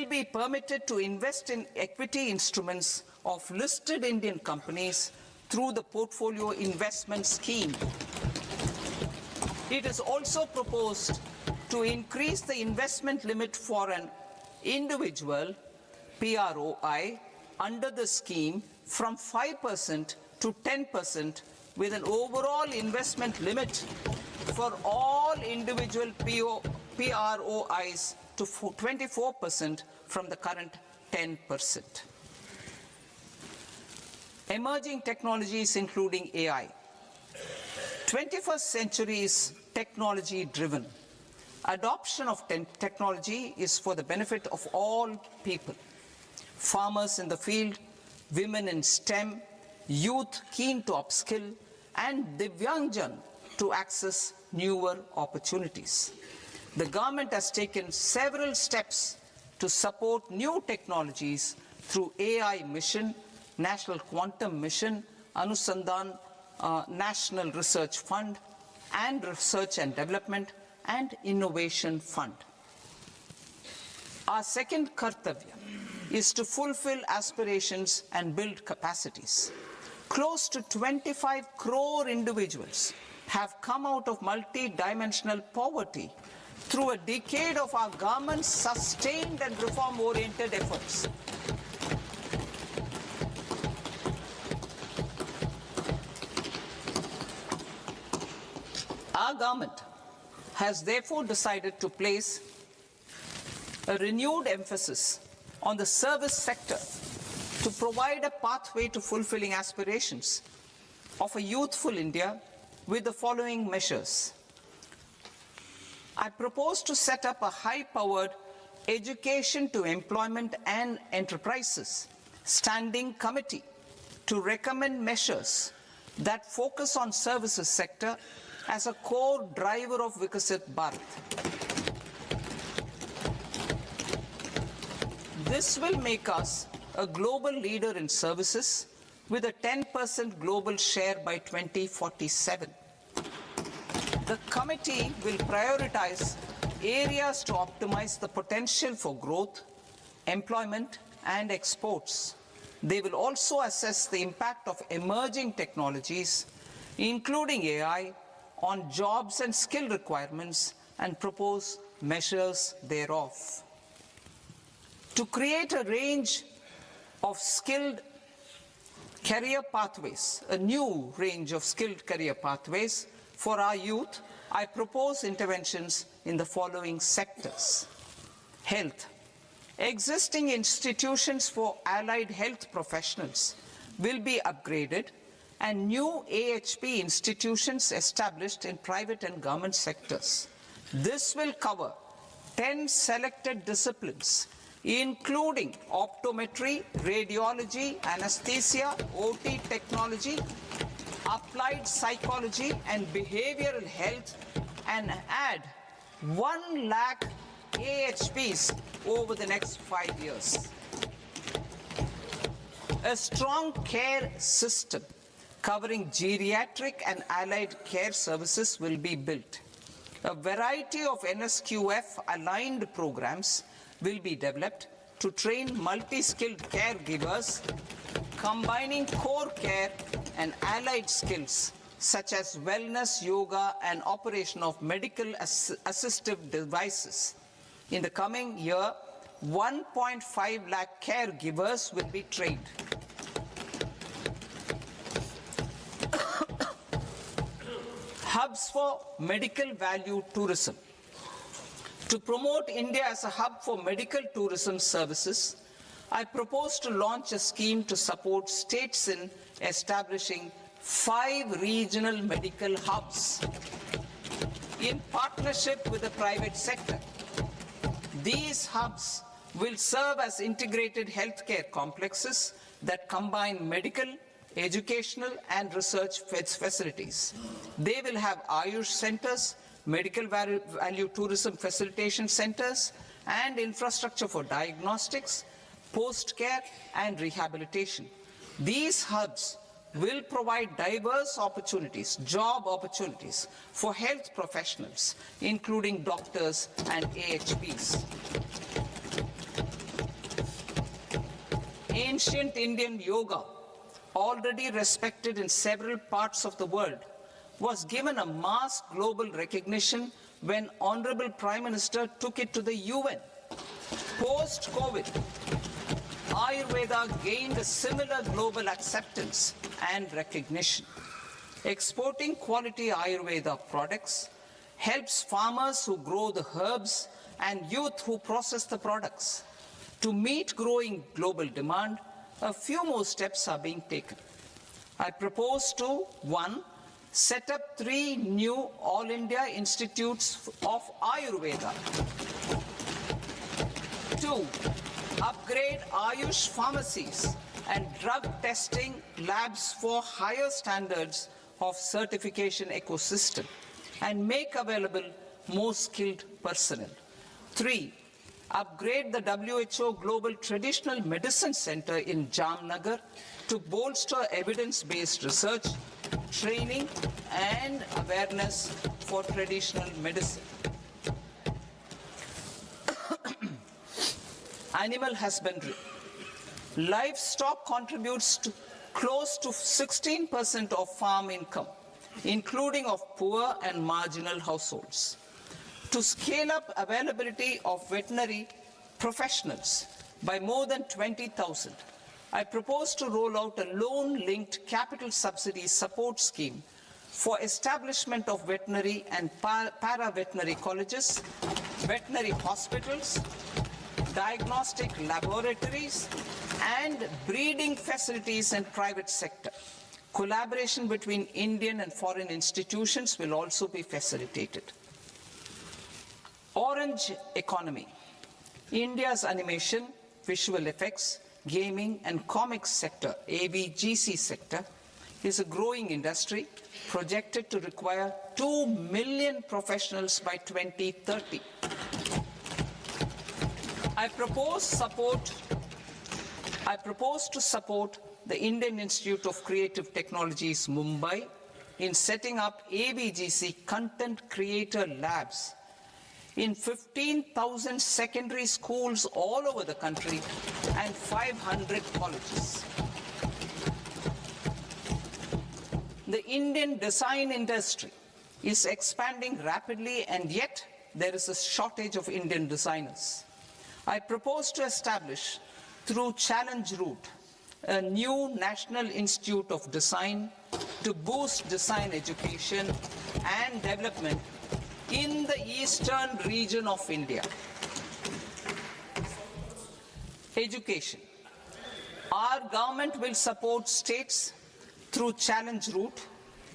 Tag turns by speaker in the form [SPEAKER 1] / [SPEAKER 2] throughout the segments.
[SPEAKER 1] will be permitted to invest in equity instruments of listed Indian companies through the Portfolio Investment Scheme. It is also proposed to increase the investment limit for an individual PROI under the scheme from 5% to 10%, with an overall investment limit for all individual PROIs to 24% from the current 10%. Emerging technologies including AI. 21st century is technology-driven. Adoption of technology is for the benefit of all people. Farmers in the field, women in STEM, youth keen to upskill, and Divyangjan to access newer opportunities. The government has taken several steps to support new technologies through AI Mission, National Quantum Mission, Anusandhan National Research Fund, and Research and Development and Innovation Fund. Our second kartavya is to fulfill aspirations and build capacities. Close to 25 crore individuals have come out of multi-dimensional poverty through a decade of our government's sustained and reform-oriented efforts. Our government has therefore decided to place a renewed emphasis on the service sector to provide a pathway to fulfilling aspirations of a youthful India with the following measures. I propose to set up a high-powered Education to Employment and Enterprises Standing Committee to recommend measures that focus on services sector as a core driver of Viksit Bharat. This will make us a global leader in services with a 10% global share by 2047. The committee will prioritize areas to optimize the potential for growth, employment, and exports. They will also assess the impact of emerging technologies, including AI, on jobs and skill requirements and propose measures thereof. To create a range of skilled career pathways, a new range of skilled career pathways for our youth, I propose interventions in the following sectors. Health. Existing institutions for allied health professionals will be upgraded and new AHP institutions established in private and government sectors. This will cover 10 selected disciplines, including optometry, radiology, anesthesia, OT technology, applied psychology, and behavioral health, and add 1 lakh AHPs over the next 5 years. A strong care system covering geriatric and allied care services will be built. A variety of NSQF-aligned programs will be developed to train multi-skilled caregivers, combining core care and allied skills such as wellness, yoga, and operation of medical assistive devices. In the coming year, 1.5 lakh caregivers will be trained. Hubs for medical value tourism. To promote India as a hub for medical tourism services, I propose to launch a scheme to support states in establishing 5 regional medical hubs in partnership with the private sector. These hubs will serve as integrated healthcare complexes that combine medical, educational, and research facilities. They will have Ayush centers, medical value tourism facilitation centers, and infrastructure for diagnostics, post-care, and rehabilitation. These hubs will provide diverse opportunities, job opportunities for health professionals, including doctors and AHPs. Ancient Indian yoga, already respected in several parts of the world, was given a mass global recognition when Honorable Prime Minister took it to the UN. Post-COVID, Ayurveda gained a similar global acceptance and recognition. Exporting quality Ayurveda products helps farmers who grow the herbs and youth who process the products. To meet growing global demand, a few more steps are being taken. I propose to, 1, set up 3 new All India Institutes of Ayurveda. 2, upgrade Ayush pharmacies and drug testing labs for higher standards of certification ecosystem and make available more skilled personnel. 3, upgrade the WHO Global Traditional Medicine Center in Jamnagar to bolster evidence-based research, training and awareness for traditional medicine. Animal husbandry. Livestock contributes to close to 16% of farm income, including of poor and marginal households. To scale up availability of veterinary professionals by more than 20,000, I propose to roll out a loan-linked capital subsidy support scheme for establishment of veterinary and para-veterinary colleges, veterinary hospitals, diagnostic laboratories, and breeding facilities in private sector. Collaboration between Indian and foreign institutions will also be facilitated. Orange economy. India's animation, visual effects, gaming and comics sector, AVGC sector, is a growing industry projected to require 2 million professionals by 2030. I propose to support the Indian Institute of Creative Technologies, Mumbai, in setting up AVGC content creator labs in 15,000 secondary schools all over the country and 500 colleges. The Indian design industry is expanding rapidly, and yet there is a shortage of Indian designers. I propose to establish, through Challenge Route, a new National Institute of Design to boost design education and development in the eastern region of India. Education. Our government will support states through Challenge Route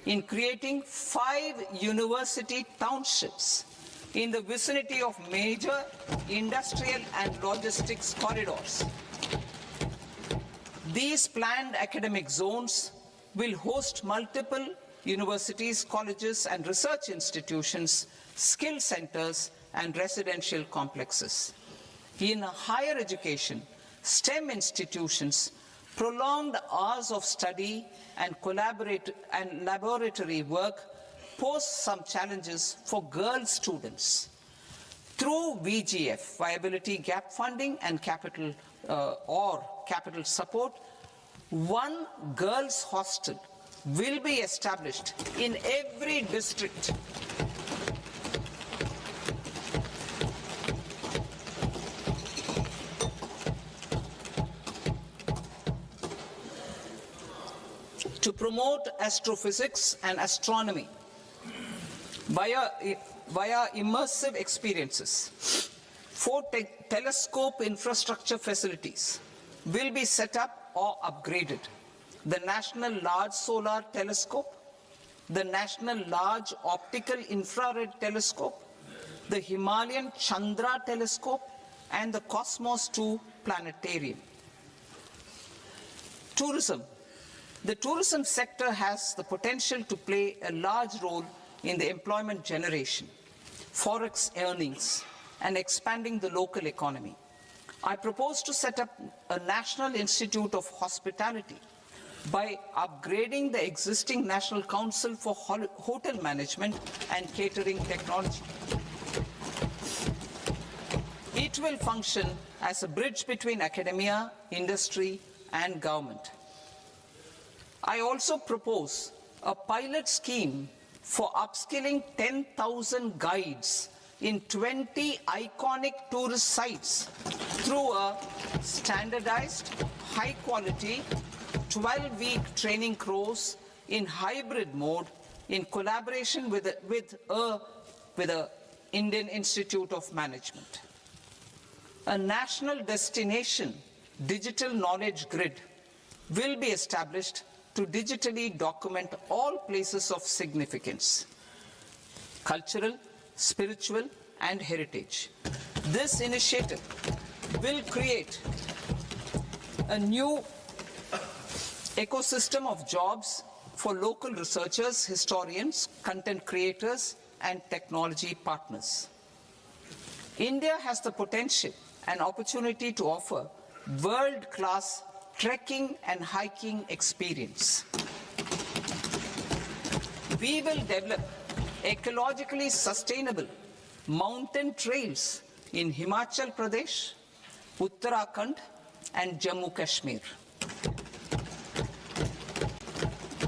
[SPEAKER 1] in creating 5 university townships in the vicinity of major industrial and logistics corridors. These planned academic zones will host multiple universities, colleges and research institutions, skill centers and residential complexes. In higher education, STEM institutions, prolonged hours of study and laboratory work pose some challenges for girl students. Through VGF, Viability Gap Funding and capital support, 1 girls' hostel will be established in every district. To promote astrophysics and astronomy via immersive experiences, 4 telescope infrastructure facilities will be set up or upgraded. The National Large Solar Telescope, the National Large Optical Infrared Telescope, the Himalayan Chandra Telescope, and the Cosmos 2 Planetarium. Tourism. The tourism sector has the potential to play a large role in the employment generation, forex earnings, and expanding the local economy. I propose to set up a National Institute of Hospitality by upgrading the existing National Council for Hotel Management and Catering Technology. It will function as a bridge between academia, industry, and government. I also propose a pilot scheme for upskilling 10,000 guides in 20 iconic tourist sites through a standardized, high-quality, 12-week training course in hybrid mode in collaboration with the Indian Institute of Management. A national destination digital knowledge grid will be established to digitally document all places of significance, cultural, spiritual, and heritage. This initiative will create a new ecosystem of jobs for local researchers, historians, content creators, and technology partners. India has the potential and opportunity to offer world-class trekking and hiking experience. We will develop ecologically sustainable mountain trails in Himachal Pradesh, Uttarakhand, and Jammu Kashmir.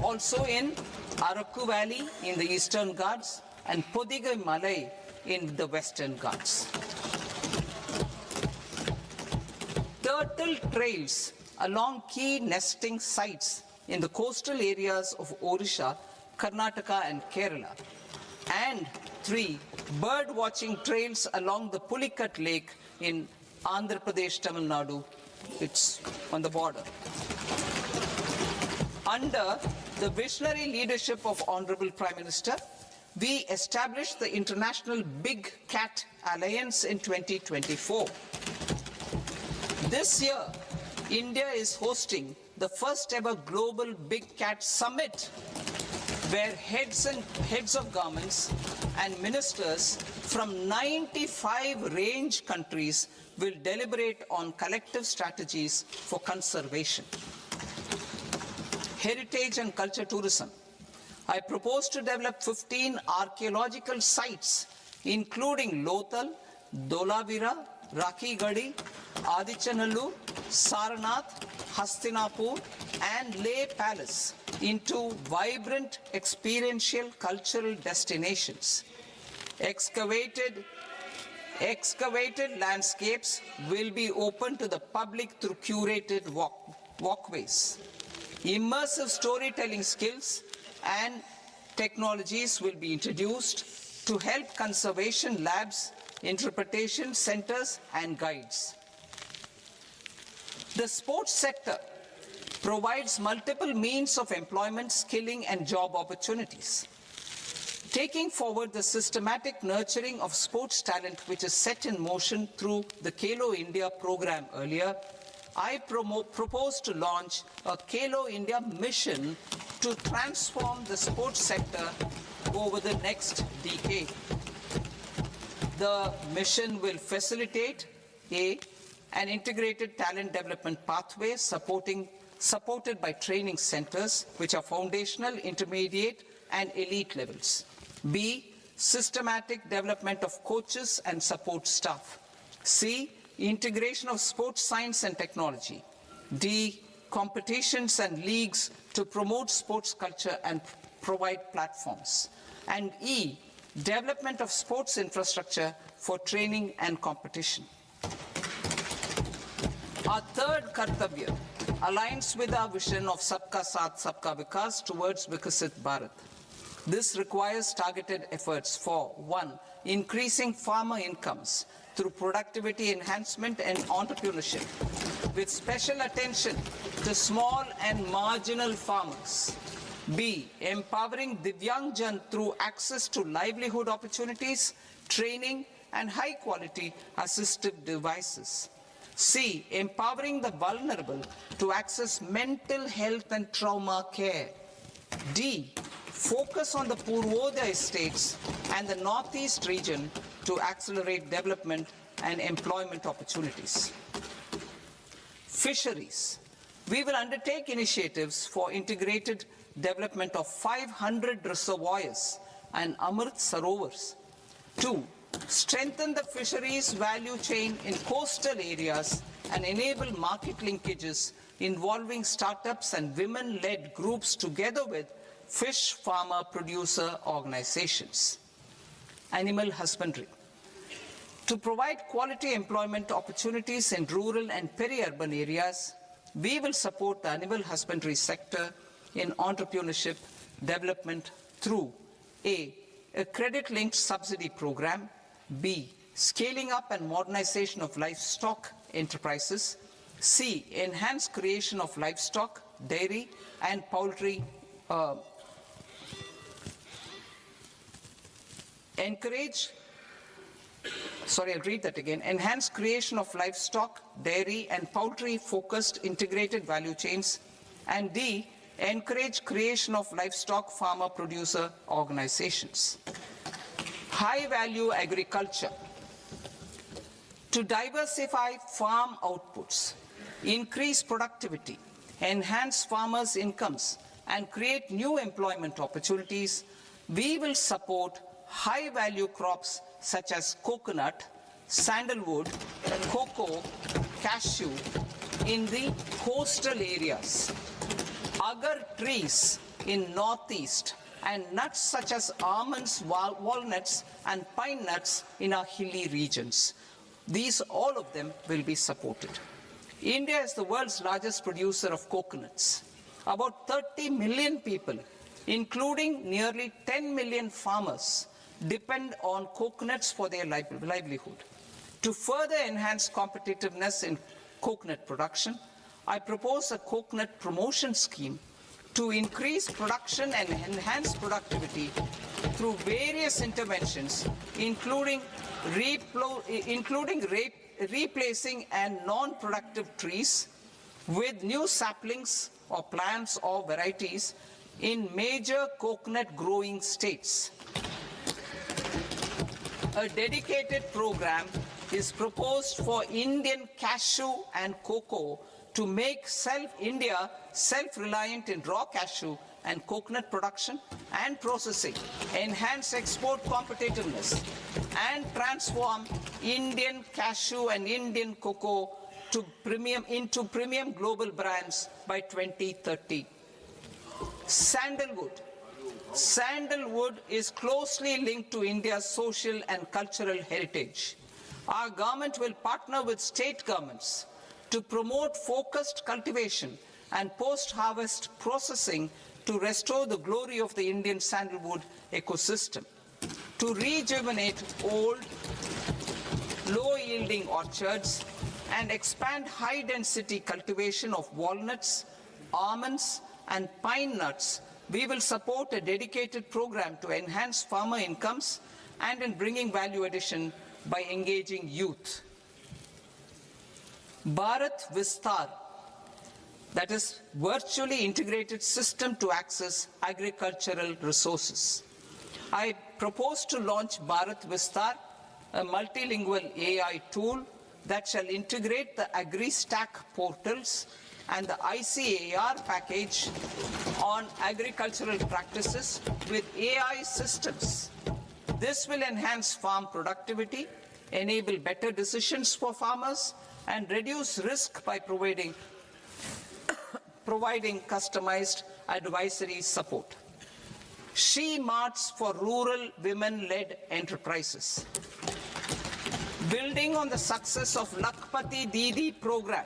[SPEAKER 1] Also in Araku Valley in the Eastern Ghats and Podigai Malai in the Western Ghats. Turtle trails along key nesting sites in the coastal areas of Odisha, Karnataka, and Kerala. And 3, bird watching trails along the Pulikat Lake in Andhra Pradesh, Tamil Nadu. It's on the border. Under the visionary leadership of Honorable Prime Minister, we established the International Big Cat Alliance in 2024. This year, India is hosting the first ever Global Big Cat Summit, where heads of governments and ministers from 95 range countries will deliberate on collective strategies for conservation. Heritage and culture tourism. I propose to develop 15 archaeological sites, including Lothal, Dholavira, Rakhigarhi, Adichanallur, Saranath, Hastinapur, and Leh Palace into vibrant experiential cultural destinations. Excavated landscapes will be open to the public through curated walkways. Immersive storytelling skills and technologies will be introduced to help conservation labs, interpretation centers, and guides. The sports sector provides multiple means of employment, skilling, and job opportunities. Taking forward the systematic nurturing of sports talent which is set in motion through the Khelo India program earlier, I propose to launch a Khelo India mission to transform the sports sector over the next decade. The mission will facilitate an integrated talent development pathway supported by training centers, which are foundational, intermediate, and elite levels. B, systematic development of coaches and support staff. C, integration of sports science and technology. D, competitions and leagues to promote sports culture and provide platforms. And E, development of sports infrastructure for training and competition. Our third Kartavya aligns with our vision of Sabka Saath, Sabka Vikas towards Vikasit Bharat. This requires targeted efforts for 1, increasing farmer incomes through productivity enhancement and entrepreneurship, with special attention to small and marginal farmers. B, empowering Divyangjan through access to livelihood opportunities, training, and high-quality assistive devices. C, empowering the vulnerable to access mental health and trauma care. D, focus on the Purvodaya states and the Northeast region to accelerate development and employment opportunities. Fisheries. We will undertake initiatives for integrated development of 500 reservoirs and Amrit Sarovars. 2, strengthen the fisheries value chain in coastal areas and enable market linkages involving startups and women-led groups together with fish farmer producer organizations. Animal husbandry. To provide quality employment opportunities in rural and peri-urban areas, we will support the animal husbandry sector in entrepreneurship development through A credit-linked subsidy program, B, scaling up and modernization of livestock enterprises, C, enhanced creation of livestock, dairy and poultry, enhanced creation of livestock, dairy and poultry-focused integrated value chains, and D, encourage creation of livestock farmer-producer organizations. High-value agriculture. To diversify farm outputs, increase productivity, enhance farmers' incomes, and create new employment opportunities, we will support high-value crops such as coconut, sandalwood, cocoa, cashew in the coastal areas, agar trees in northeast, and nuts such as almonds, walnuts, and pine nuts in our hilly regions. These, all of them, will be supported. India is the world's largest producer of coconuts. About 30 million people, including nearly 10 million farmers, depend on coconuts for their livelihood. To further enhance competitiveness in coconut production, I propose a coconut promotion scheme to increase production and enhance productivity through various interventions, including replacing and non-productive trees with new saplings or plants or varieties in major coconut growing states. A dedicated program is proposed for Indian cashew and cocoa to make India self-reliant in raw cashew and coconut production and processing, enhance export competitiveness, and transform Indian cashew and Indian cocoa into premium global brands by 2030. Sandalwood. Sandalwood is closely linked to India's social and cultural heritage. Our government will partner with state governments to promote focused cultivation and post-harvest processing to restore the glory of the Indian sandalwood ecosystem, to rejuvenate old, low-yielding orchards, and expand high-density cultivation of walnuts, almonds, and pine nuts. We will support a dedicated program to enhance farmer incomes and in bringing value addition by engaging youth. Bharat Vistar, that is virtually integrated system to access agricultural resources. I propose to launch Bharat Vistar, a multilingual AI tool that shall integrate the AgriStack portals and the ICAR package on agricultural practices with AI systems. This will enhance farm productivity, enable better decisions for farmers, and reduce risk by providing customized advisory support. She Marts for rural women-led enterprises. Building on the success of Lakhpati Didi program,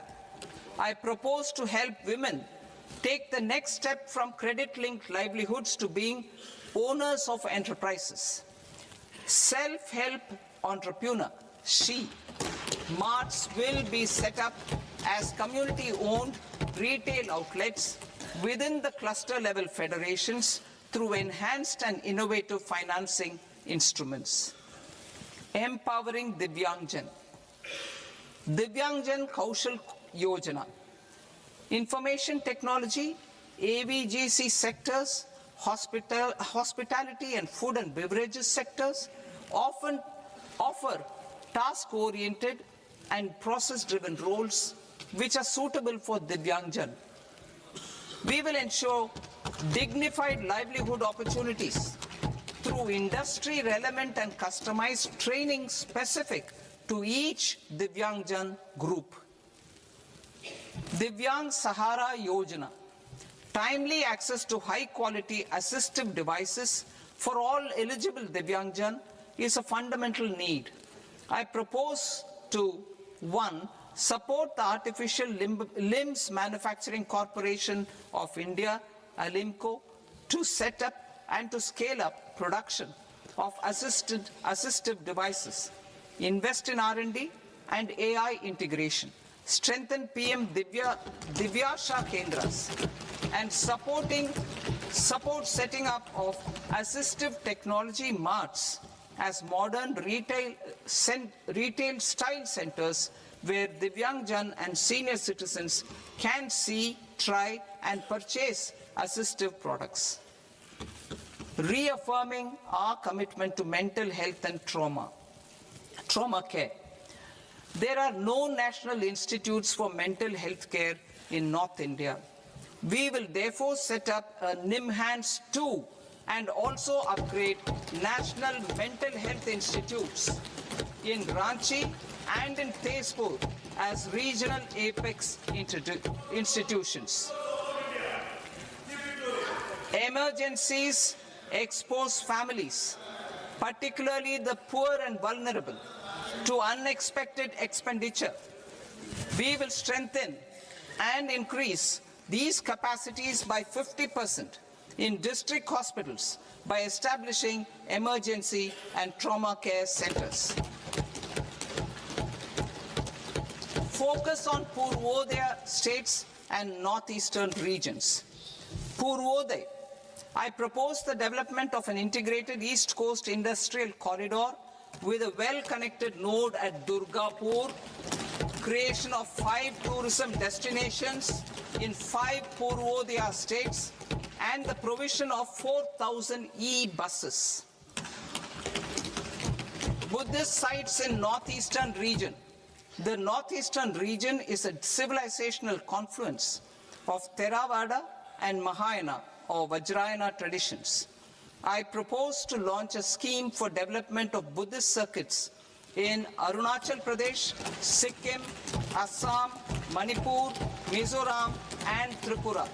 [SPEAKER 1] I propose to help women take the next step from credit-linked livelihoods to being owners of enterprises. Self-help entrepreneur, She Marts will be set up as community-owned retail outlets within the cluster-level federations through enhanced and innovative financing instruments. Empowering Divyangjan. Divyangjan Kaushal Yojana. Information technology, AVGC sectors, hospitality and food and beverages sectors often offer task-oriented and process-driven roles which are suitable for Divyangjan. We will ensure dignified livelihood opportunities through industry-relevant and customized training specific to each Divyangjan group. Divyang Sahara Yojana, timely access to high-quality assistive devices for all eligible Divyangjan is a fundamental need. I propose to 1. Support the Artificial Limbs Manufacturing Corporation of India, ALIMCO, to set up and to scale up production of assistive devices, invest in R&D and AI integration, strengthen PM Divyasha Kendras, and support setting up of assistive technology marts as modern retail style centers where Divyangjan and senior citizens can see, try and purchase assistive products. Reaffirming our commitment to mental health and trauma care. There are no national institutes for mental health care in North India. We will therefore set up a NIMHANS 2 and also upgrade national mental health institutes in Ranchi and in Tezpur as regional apex institutions. Emergencies expose families, particularly the poor and vulnerable, to unexpected expenditure. We will strengthen and increase these capacities by 50% in district hospitals by establishing emergency and trauma care centers. Focus on Purvodaya states and northeastern regions. Purvodaya, I propose the development of an integrated East Coast industrial corridor with a well-connected node at Durgapur, creation of 5 tourism destinations in 5 Purvodaya states, and the provision of 4,000 e-buses. Buddhist sites in northeastern region. The northeastern region is a civilizational confluence of Theravada and Mahayana or Vajrayana traditions. I propose to launch a scheme for development of Buddhist circuits in Arunachal Pradesh, Sikkim, Assam, Manipur, Mizoram, and Tripura.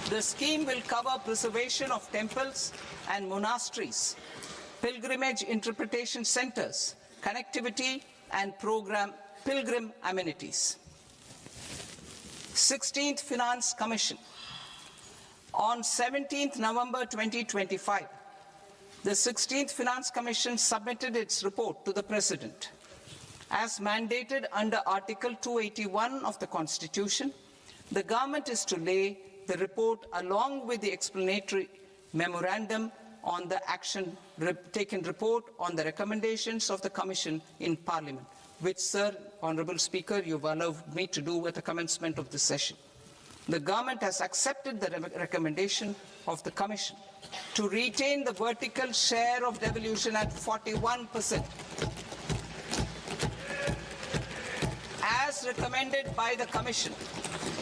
[SPEAKER 1] The scheme will cover preservation of temples and monasteries, pilgrimage interpretation centers, connectivity, and pilgrim amenities. 16th Finance Commission. On 17th November 2025, the 16th Finance Commission submitted its report to the President. As mandated under Article 281 of the Constitution, the government is to lay the report along with the explanatory memorandum on the action taken report on the recommendations of the Commission in Parliament, which, Sir, Honourable Speaker, you've allowed me to do at the commencement of this session. The government has accepted the recommendation of the Commission to retain the vertical share of devolution at 41%. As recommended by the Commission,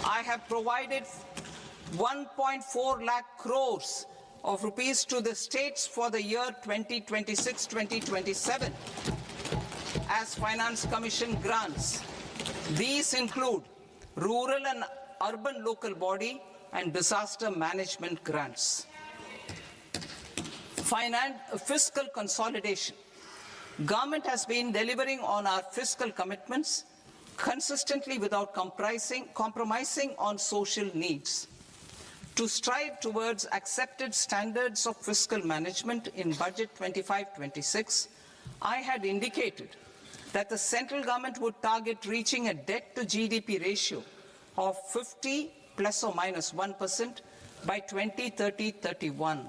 [SPEAKER 1] I have provided 1.4 lakh crores of rupees to the states for the year 2026-2027 as Finance Commission grants. These include rural and urban local body and disaster management grants. Fiscal consolidation. Government has been delivering on our fiscal commitments consistently without compromising on social needs. To strive towards accepted standards of fiscal management in Budget 25-26, I had indicated that the central government would target reaching a debt to GDP ratio of 50 plus or minus 1% by 2030-31.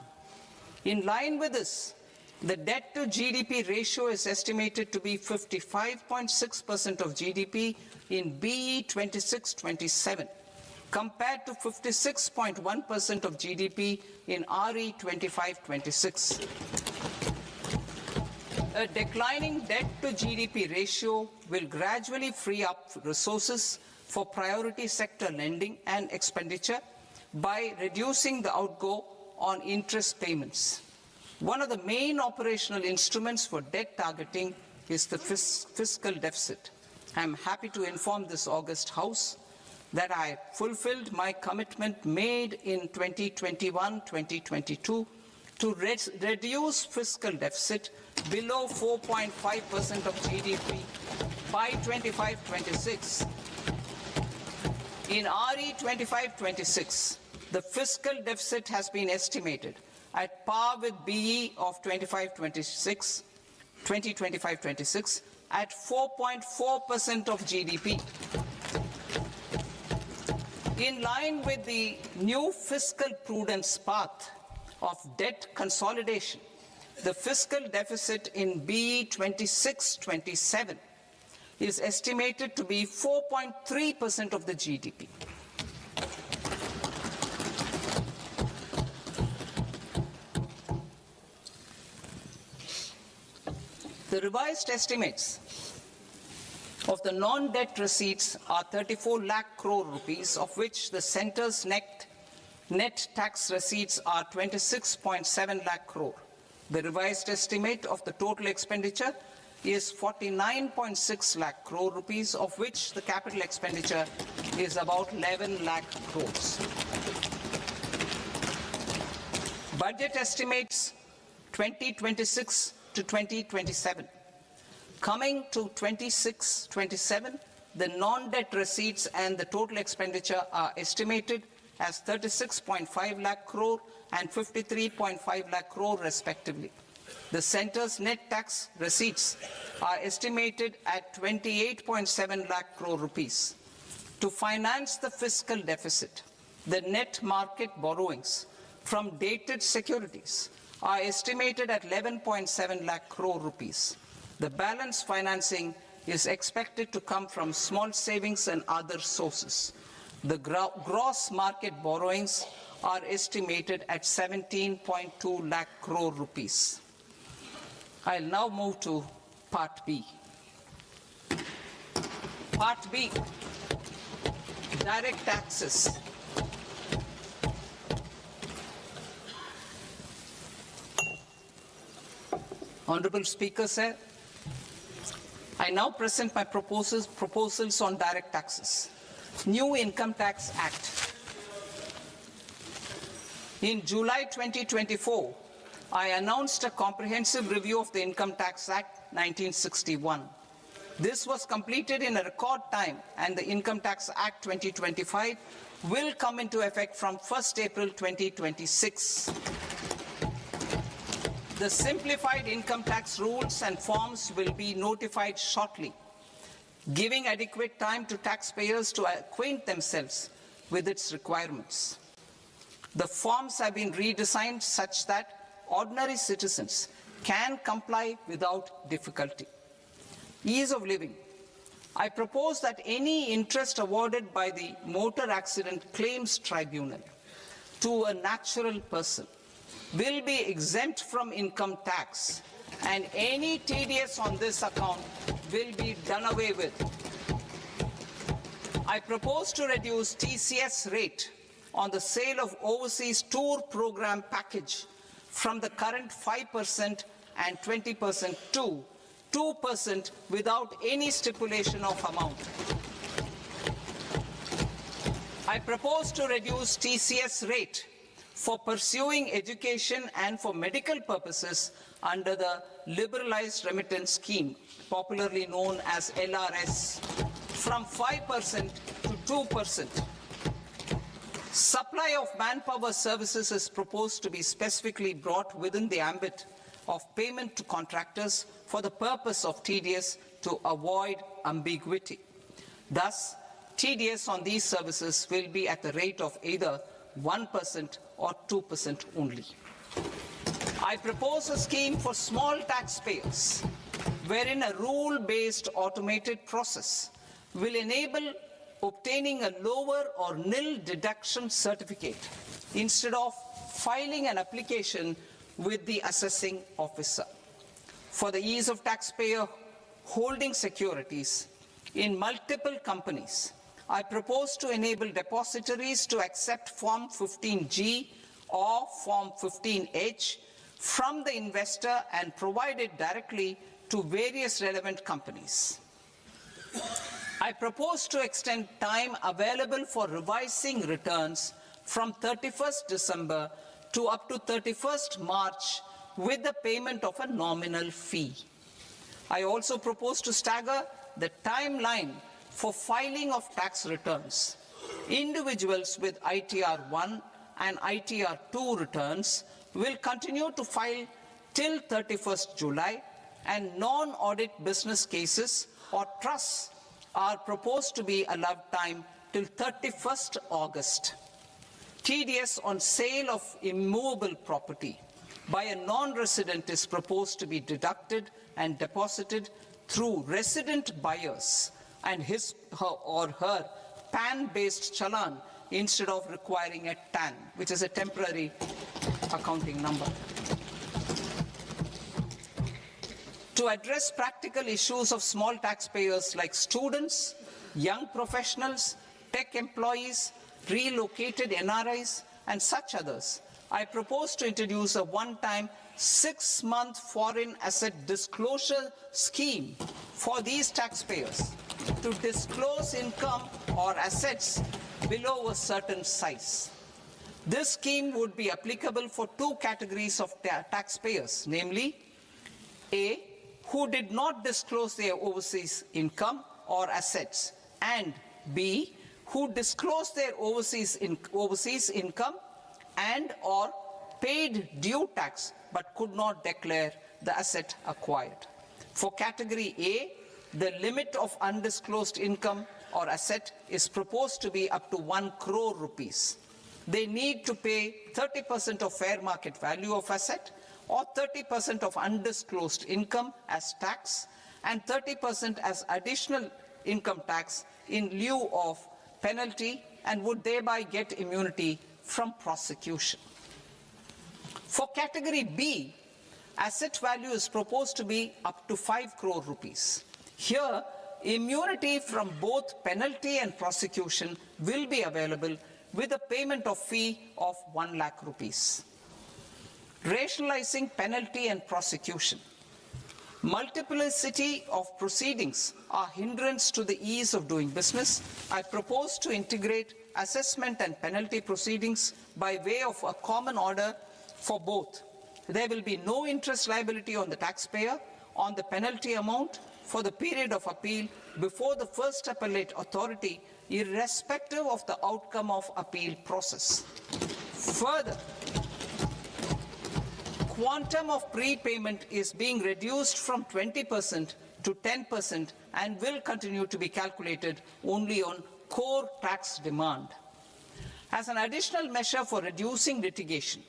[SPEAKER 1] In line with this, the debt to GDP ratio is estimated to be 55.6% of GDP in BE 26-27, compared to 56.1% of GDP in RE 25-26. A declining debt to GDP ratio will gradually free up resources for priority sector lending and expenditure by reducing the outgo on interest payments. One of the main operational instruments for debt targeting is the fiscal deficit. I am happy to inform this august House that I fulfilled my commitment made in 2021-2022 to reduce fiscal deficit below 4.5% of GDP by 25-26. In RE 25-26, the fiscal deficit has been estimated at par with BE of 2025-26 at 4.4% of GDP. In line with the new fiscal prudence path of debt consolidation, the fiscal deficit in BE 26-27 is estimated to be 4.3% of the GDP. The revised estimates of the non-debt receipts are 34 lakh crore rupees, of which the centre's net tax receipts are 26.7 lakh crore. The revised estimate of the total expenditure is 49.6 lakh crore rupees, of which the capital expenditure is about 11 lakh crores. Budget estimates 2026 to 2027. Coming to 26-27, the non-debt receipts and the total expenditure are estimated as 36.5 lakh crore and 53.5 lakh crore respectively. The centre's net tax receipts are estimated at 28.7 lakh crore rupees. To finance the fiscal deficit, the net market borrowings from dated securities are estimated at 11.7 lakh crore rupees. The balance financing is expected to come from small savings and other sources. The gross market borrowings are estimated at 17.2 lakh crore rupees. I'll now move to Part B. Part B, direct taxes. Honorable Speaker, sir, I now present my proposals on direct taxes. New Income Tax Act. In July 2024, I announced a comprehensive review of the Income Tax Act 1961. This was completed in a record time, and the Income Tax Act 2025 will come into effect from 1st April 2026. The simplified income tax rules and forms will be notified shortly, giving adequate time to taxpayers to acquaint themselves with its requirements. The forms have been redesigned such that ordinary citizens can comply without difficulty. Ease of living. I propose that any interest awarded by the Motor Accident Claims Tribunal to a natural person will be exempt from income tax, and any TDS on this account will be done away with. I propose to reduce TCS rate on the sale of overseas tour program package from the current 5% and 20% to 2% without any stipulation of amount. I propose to reduce TCS rate for pursuing education and for medical purposes under the Liberalized Remittance Scheme, popularly known as LRS, from 5% to 2%. Supply of manpower services is proposed to be specifically brought within the ambit of payment to contractors for the purpose of TDS to avoid ambiguity. Thus, TDS on these services will be at the rate of either 1% or 2% only. I propose a scheme for small taxpayers, wherein a rule-based automated process will enable obtaining a lower or nil deduction certificate instead of filing an application with the assessing officer. For the ease of taxpayer holding securities in multiple companies, I propose to enable depositories to accept Form 15G or Form 15H from the investor and provide it directly to various relevant companies. I propose to extend time available for revising returns from 31st December to up to 31st March with the payment of a nominal fee. I also propose to stagger the timeline for filing of tax returns. Individuals with ITR 1 and ITR 2 returns will continue to file till 31st July, and non-audit business cases or trusts are proposed to be allowed time till 31st August. TDS on sale of immovable property by a non-resident is proposed to be deducted and deposited through resident buyers and his or her PAN-based challan instead of requiring a TAN, which is a temporary accounting number. To address practical issues of small taxpayers like students, young professionals, tech employees, relocated NRIs, and such others, I propose to introduce a one-time 6-month foreign asset disclosure scheme for these taxpayers to disclose income or assets below a certain size. This scheme would be applicable for two categories of taxpayers, namely, A, who did not disclose their overseas income or assets, and B, who disclosed their overseas income and or paid due tax but could not declare the asset acquired. For category A, the limit of undisclosed income or asset is proposed to be up to 1 crore rupees. They need to pay 30% of fair market value of asset or 30% of undisclosed income as tax and 30% as additional income tax in lieu of penalty, and would thereby get immunity from prosecution. For category B, asset value is proposed to be up to 5 crore rupees. Here, immunity from both penalty and prosecution will be available with a payment of fee of 1 lakh rupees. Rationalizing penalty and prosecution. Multiplicity of proceedings are hindrance to the ease of doing business. I propose to integrate assessment and penalty proceedings by way of a common order for both. There will be no interest liability on the taxpayer on the penalty amount for the period of appeal before the first appellate authority, irrespective of the outcome of appeal process. Further, quantum of prepayment is being reduced from 20% to 10% and will continue to be calculated only on core tax demand. As an additional measure for reducing litigation,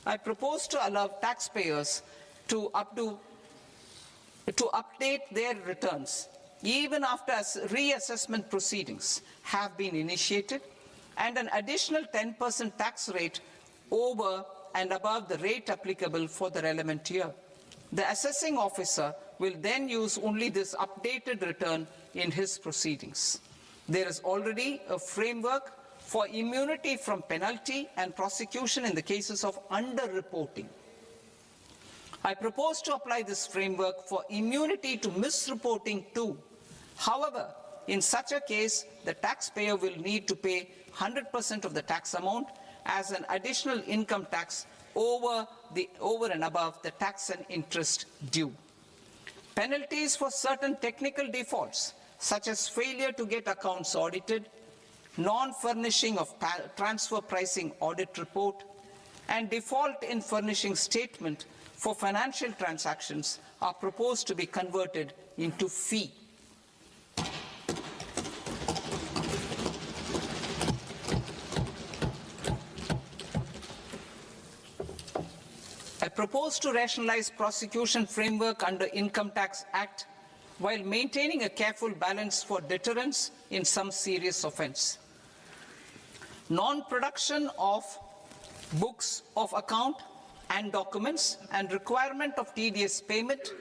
[SPEAKER 1] I propose to allow taxpayers to update their returns even after reassessment proceedings have been initiated, and an additional 10% tax rate over and above the rate applicable for the relevant year. The assessing officer will then use only this updated return in his proceedings. There is already a framework for immunity from penalty and prosecution in the cases of underreporting. I propose to apply this framework for immunity to misreporting too. However, in such a case, the taxpayer will need to pay 100% of the tax amount as an additional income tax over and above the tax and interest due. Penalties for certain technical defaults, such as failure to get accounts audited, non-furnishing of transfer pricing audit report, and default in furnishing statement for financial transactions, are proposed to be converted into fee. I propose to rationalize prosecution framework under Income Tax Act while maintaining a careful balance for deterrence in some serious offence. Non-production of books of account and documents and requirement of TDS payment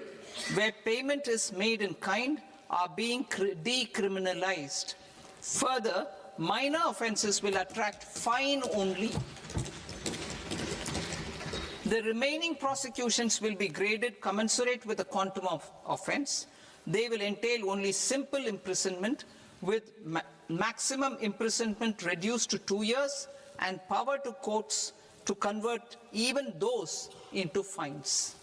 [SPEAKER 1] where payment is made in kind are being decriminalized. Further, minor offences will attract fine only. The remaining prosecutions will be graded commensurate with the quantum of offence. They will entail only simple imprisonment with maximum imprisonment reduced to 2 years and power to courts to convert even those into fines.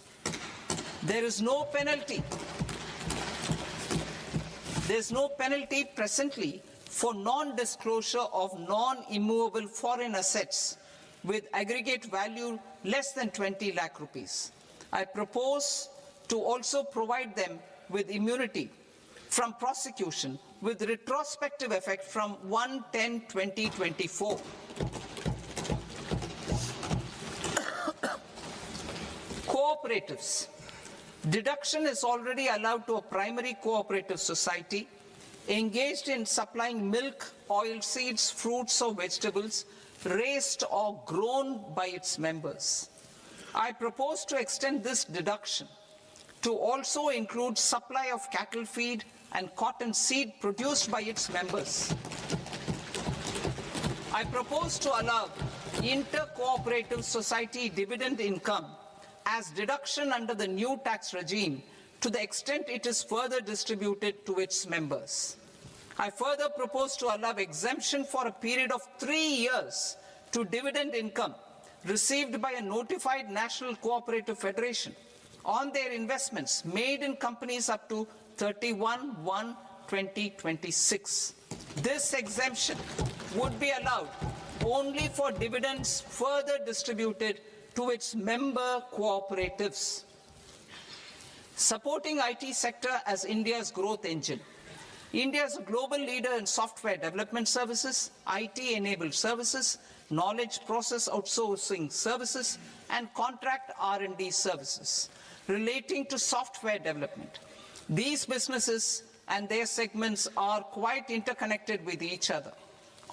[SPEAKER 1] There is no penalty. There is no penalty presently for non-disclosure of non-immovable foreign assets with aggregate value less than 20 lakh rupees. I propose to also provide them with immunity from prosecution with retrospective effect from 1/10/2024. Cooperatives. Deduction is already allowed to a primary cooperative society engaged in supplying milk, oilseeds, fruits or vegetables raised or grown by its members. I propose to extend this deduction to also include supply of cattle feed and cotton seed produced by its members. I propose to allow inter-cooperative society dividend income as deduction under the new tax regime to the extent it is further distributed to its members. I further propose to allow exemption for a period of 3 years to dividend income received by a notified national cooperative federation on their investments made in companies up to 31/1/2026. This exemption would be allowed only for dividends further distributed to its member cooperatives. Supporting IT sector as India's growth engine. India is a global leader in software development services, IT-enabled services, knowledge process outsourcing services, and contract R&D services relating to software development. These businesses and their segments are quite interconnected with each other.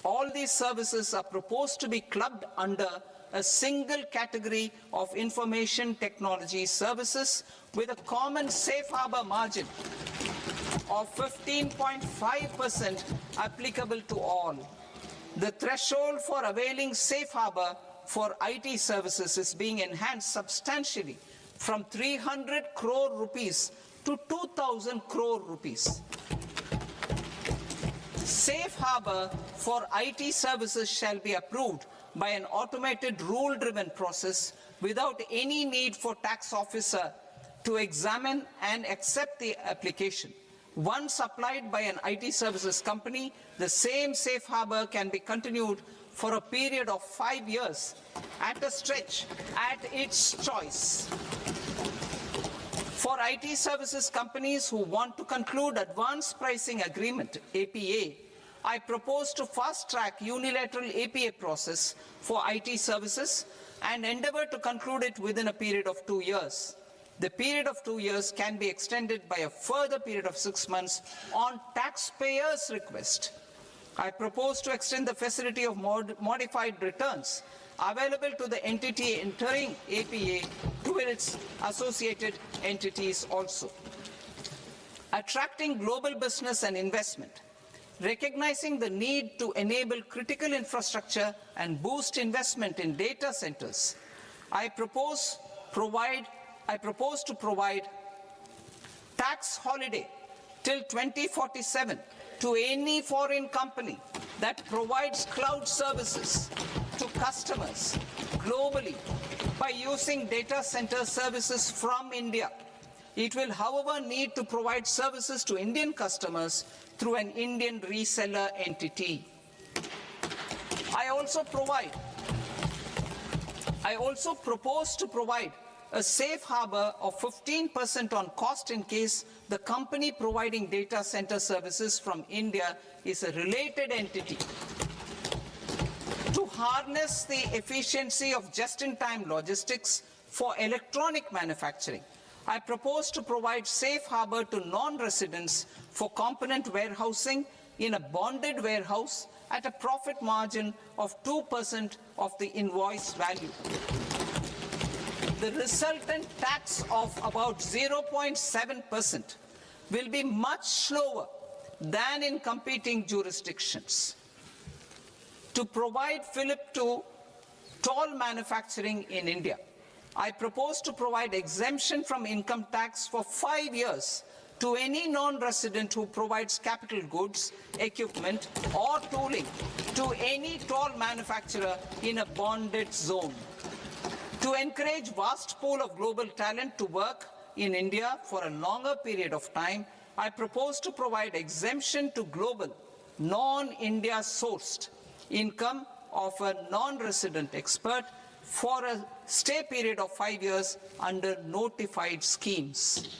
[SPEAKER 1] All these services are proposed to be clubbed under a single category of information technology services with a common safe harbor margin of 15.5% applicable to all. The threshold for availing safe harbor for IT services is being enhanced substantially from 300 crore rupees to 2,000 crore rupees. Safe harbor for IT services shall be approved by an automated rule-driven process without any need for tax officer to examine and accept the application. Once applied by an IT services company, the same safe harbor can be continued for a period of 5 years at a stretch at its choice. For IT services companies who want to conclude advanced pricing agreement, APA, I propose to fast-track unilateral APA process for IT services and endeavor to conclude it within a period of 2 years. The period of 2 years can be extended by a further period of 6 months on taxpayers' request. I propose to extend the facility of modified returns available to the entity entering APA to its associated entities also. Attracting global business and investment. Recognizing the need to enable critical infrastructure and boost investment in data centers, I propose to provide tax holiday till 2047 to any foreign company that provides cloud services to customers globally by using data center services from India. It will, however, need to provide services to Indian customers through an Indian reseller entity. I also propose to provide a safe harbor of 15% on cost in case the company providing data center services from India is a related entity. To harness the efficiency of just-in-time logistics for electronic manufacturing, I propose to provide safe harbor to non-residents for component warehousing in a bonded warehouse at a profit margin of 2% of the invoice value. The resultant tax of about 0.7% will be much lower than in competing jurisdictions. To provide fillip to toll manufacturing in India, I propose to provide exemption from income tax for 5 years to any non-resident who provides capital goods, equipment or tooling to any toll manufacturer in a bonded zone. To encourage vast pool of global talent to work in India for a longer period of time, I propose to provide exemption to global, non-India sourced income of a non-resident expert for a stay period of 5 years under notified schemes.